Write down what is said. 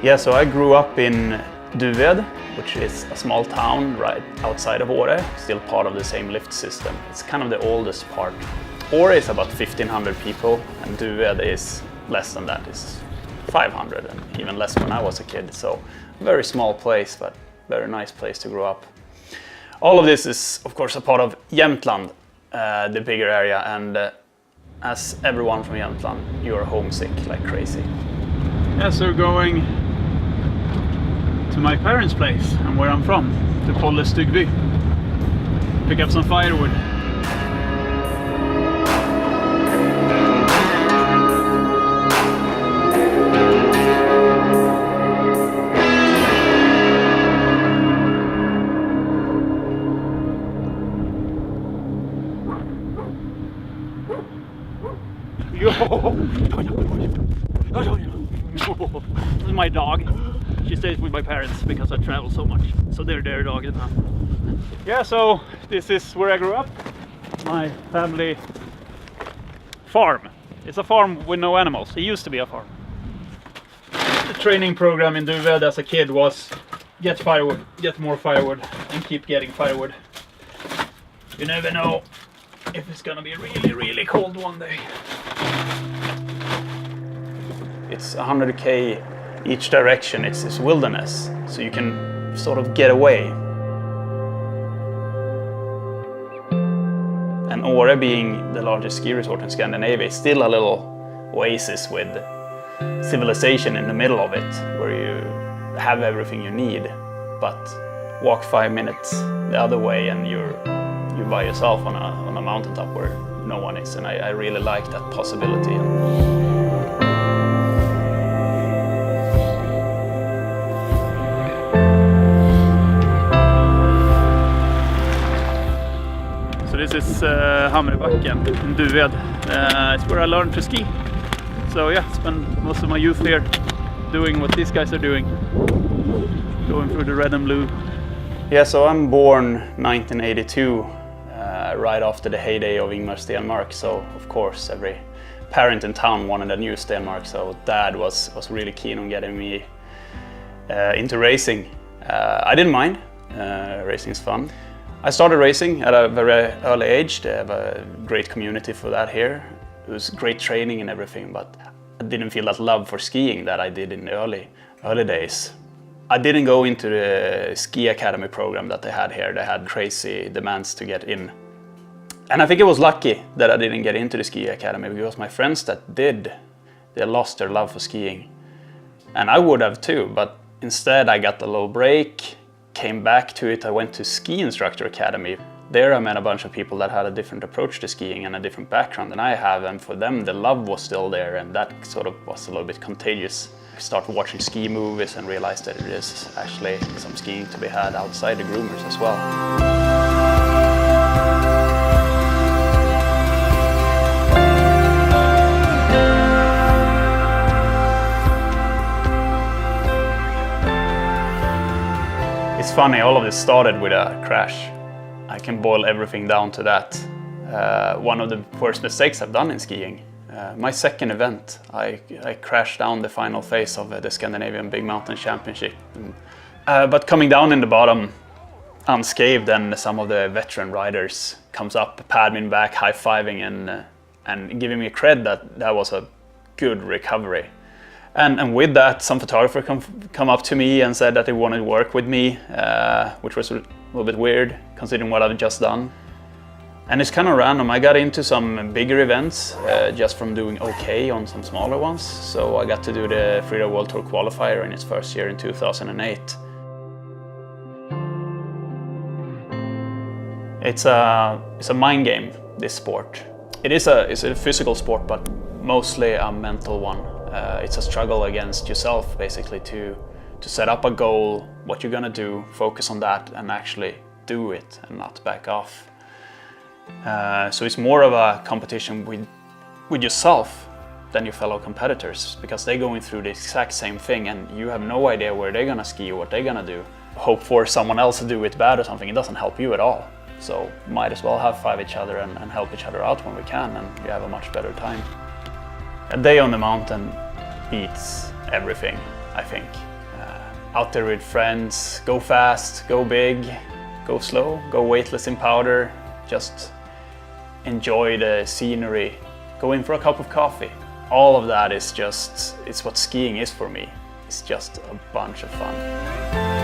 Yeah, so I grew up in Duved, which is a small town right outside of Åre, still part of the same lift system. It's kind of the oldest part. Åre is about 1,500 people, and Duved is less than that. It's 500, and even less when I was a kid. So very small place, but very nice place to grow up. All of this is, of course, a part of Jämtland, the bigger area, and as everyone from Jämtland, you are homesick like crazy. Yeah, so going to my parents' place and where I'm from, to Stugby, pick up some firewood. This is my dog. She stays with my parents because I travel so much. So they're their dog now. Yeah, so this is where I grew up. My family farm. It's a farm with no animals. It used to be a farm. The training program in Duved as a kid was get firewood, get more firewood, and keep getting firewood. You never know if it's gonna be really, really cold one day. It's 100k each direction. It's this wilderness, so you can sort of get away. And Åre, being the largest ski resort in Scandinavia, is still a little oasis with civilization in the middle of it, where you have everything you need, but walk 5 minutes the other way and you're by yourself on a mountaintop where no one is, and I really like that possibility. So this is Hammerbacken in Duved. It's where I learned to ski. So yeah, spent most of my youth here doing what these guys are doing, going through the red and blue. Yeah, so I'm born 1982. Right after the heyday of Ingmar Stenmark, so of course every parent in town wanted a new Stenmark, so Dad was really keen on getting me into racing. I didn't mind, racing's fun. I started racing at a very early age. They have a great community for that here. It was great training and everything, but I didn't feel that love for skiing that I did in the early days. I didn't go into the ski academy program that they had here. They had crazy demands to get in. And I think it was lucky that I didn't get into the ski academy, because my friends that did, they lost their love for skiing. And I would have too, but instead I got a little break, came back to it. I went to ski instructor academy. There I met a bunch of people that had a different approach to skiing and a different background than I have, and for them the love was still there, and that sort of was a little bit contagious. I started watching ski movies and realized that there is actually some skiing to be had outside the groomers as well. It's funny, all of this started with a crash. I can boil everything down to that. One of the worst mistakes I've done in skiing. My second event, I crashed down the final phase of the Scandinavian Big Mountain Championship. But coming down in the bottom unscathed, and some of the veteran riders comes up, pat me back, high-fiving and giving me credit that was a good recovery. And with that, some photographer come up to me and said that they wanted to work with me, which was a little bit weird considering what I've just done. And it's kind of random. I got into some bigger events just from doing okay on some smaller ones. So I got to do the Freeride World Tour qualifier in its first year in 2008. It's a mind game, this sport. It's a physical sport, but mostly a mental one. It's a struggle against yourself, basically, to set up a goal, what you're gonna do, focus on that, and actually do it and not back off. So it's more of a competition with yourself than your fellow competitors, because they're going through the exact same thing and you have no idea where they're gonna ski or what they're gonna do. Hope for someone else to do it bad or something, it doesn't help you at all. So might as well high-five each other and help each other out when we can, and you have a much better time. A day on the mountain beats everything. I think. Out there with friends, go fast, go big, go slow, go weightless in powder, just enjoy the scenery, go in for a cup of coffee. All of that is just, it's what skiing is for me. It's just a bunch of fun.